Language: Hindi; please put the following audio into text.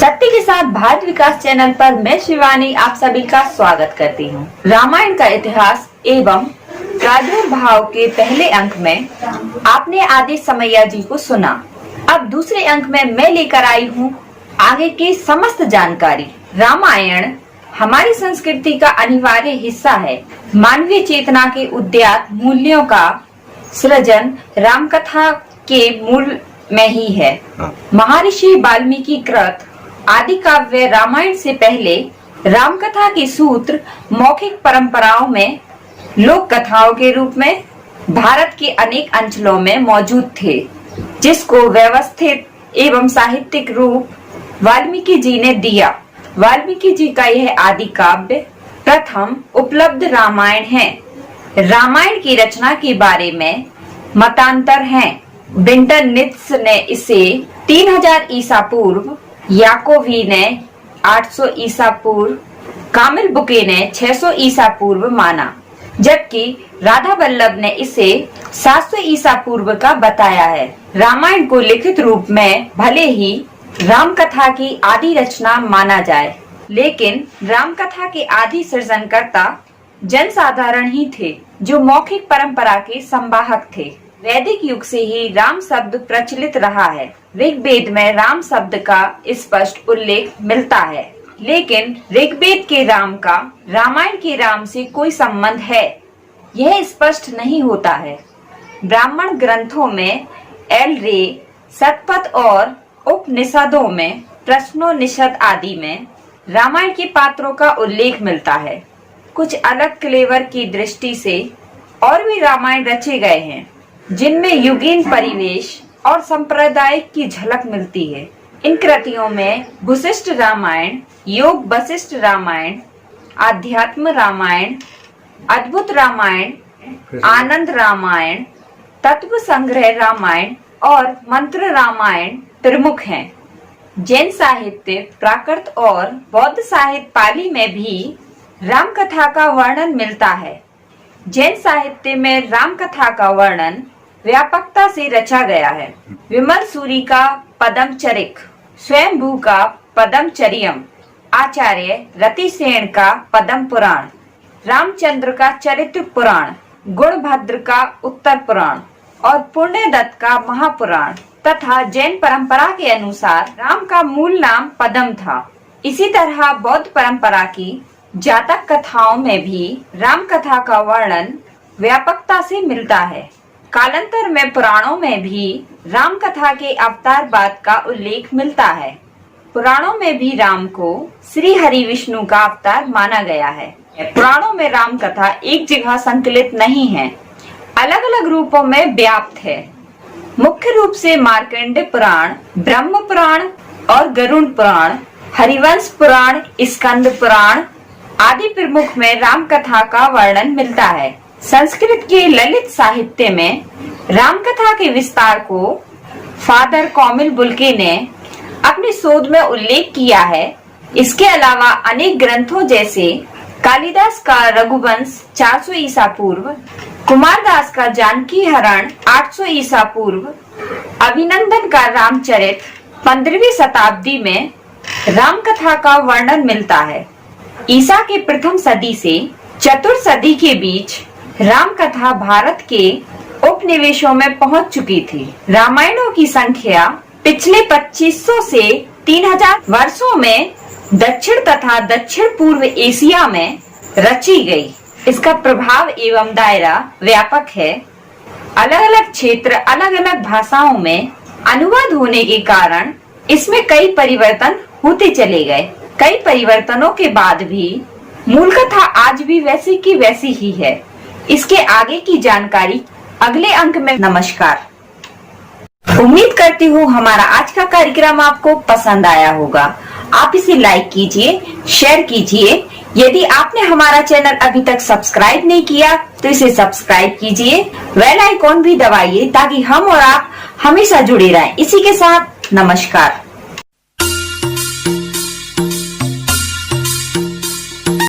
सत्य के साथ भारत विकास चैनल पर मैं शिवानी आप सभी का स्वागत करती हूँ। रामायण का इतिहास एवं प्रादुर्भाव के पहले अंक में आपने आदि समैया जी को सुना। अब दूसरे अंक में मैं लेकर आई हूँ आगे की समस्त जानकारी। रामायण हमारी संस्कृति का अनिवार्य हिस्सा है। मानवीय चेतना के उद्यात मूल्यों का सृजन रामकथा के मूल में ही है। महर्षि वाल्मीकि कृत आदि काव्य रामायण से पहले रामकथा के सूत्र मौखिक परंपराओं में लोक कथाओं के रूप में भारत के अनेक अंचलों में मौजूद थे, जिसको व्यवस्थित एवं साहित्यिक रूप वाल्मीकि जी ने दिया। वाल्मीकि जी का यह आदि काव्य प्रथम उपलब्ध रामायण है। रामायण की रचना के बारे में मतांतर हैं। विंटरनित्ज ने इसे 3000 ईसा पूर्व, याकोवी ने 800 ईसा पूर्व, कामिल बुके ने 600 ईसा पूर्व माना, जबकि राधा वल्लभ ने इसे 700 ईसा पूर्व का बताया है। रामायण को लिखित रूप में भले ही रामकथा की आदि रचना माना जाए, लेकिन रामकथा के आदि सृजनकर्ता जनसाधारण ही थे, जो मौखिक परंपरा के संवाहक थे। वैदिक युग से ही राम शब्द प्रचलित रहा है। ऋग्वेद में राम शब्द का स्पष्ट उल्लेख मिलता है, लेकिन ऋग्वेद के राम का रामायण के राम से कोई संबंध है, यह स्पष्ट नहीं होता है। ब्राह्मण ग्रंथों में एल रे, शतपथ और उपनिषदों में प्रश्नोनिषद आदि में रामायण के पात्रों का उल्लेख मिलता है। कुछ अलग क्लेवर की दृष्टि से और भी रामायण रचे गए हैं, जिनमें युगीन परिवेश और संप्रदाय की झलक मिलती है। इन कृतियों में वशिष्ठ रामायण, योग वशिष्ठ रामायण, आध्यात्म रामायण, अद्भुत रामायण, आनंद रामायण, तत्व संग्रह रामायण और मंत्र रामायण प्रमुख हैं। जैन साहित्य, प्राकृत और बौद्ध साहित्य पाली में भी रामकथा का वर्णन मिलता है। जैन साहित्य में रामकथा का वर्णन व्यापकता से रचा गया है। विमल सूरी का पदमचरिक, स्वयंभू का पदमचरियम, आचार्य रतिसेन का पद्म पुराण, रामचंद्र का चरित्र पुराण, गुणभद्र का उत्तर पुराण और पुण्यदत्त का महापुराण तथा जैन परंपरा के अनुसार राम का मूल नाम पद्म था। इसी तरह बौद्ध परंपरा की जातक कथाओं में भी राम कथा का वर्णन व्यापकता से मिलता है। कालांतर में पुराणों में भी राम कथा के अवतारवाद का उल्लेख मिलता है। पुराणों में भी राम को श्री हरि विष्णु का अवतार माना गया है। पुराणों में राम कथा एक जगह संकलित नहीं है, अलग अलग रूपों में व्याप्त है। मुख्य रूप से मार्कंडेय पुराण, ब्रह्म पुराण और गरुड़ पुराण, हरिवंश पुराण, स्कंद पुराण आदि प्रमुख में राम कथा का वर्णन मिलता है। संस्कृत के ललित साहित्य में राम कथा के विस्तार को फादर कौमिल बुल्के ने अपने शोध में उल्लेख किया है। इसके अलावा अनेक ग्रंथों जैसे कालिदास का रघुवंश 400 ईसा पूर्व, कुमारदास का जानकी हरण 800 ईसा पूर्व, अभिनंदन का रामचरित 15वीं शताब्दी में राम कथा का वर्णन मिलता है। ईसा के प्रथम सदी से चतुर्थ सदी के बीच राम कथा भारत के उपनिवेशों में पहुंच चुकी थी। रामायणों की संख्या पिछले 2500 से 3000 वर्षों में दक्षिण तथा दक्षिण पूर्व एशिया में रची गई। इसका प्रभाव एवं दायरा व्यापक है। अलग अलग क्षेत्र, अलग अलग भाषाओं में अनुवाद होने के कारण इसमें कई परिवर्तन होते चले गए। कई परिवर्तनों के बाद भी मूल कथा आज भी वैसी की वैसी ही है। इसके आगे की जानकारी अगले अंक में। नमस्कार। उम्मीद करती हूँ हमारा आज का कार्यक्रम आपको पसंद आया होगा। आप इसे लाइक कीजिए, शेयर कीजिए। यदि आपने हमारा चैनल अभी तक सब्सक्राइब नहीं किया तो इसे सब्सक्राइब कीजिए, बेल आइकॉन भी दबाइए ताकि हम और आप हमेशा जुड़े रहें। इसी के साथ नमस्कार।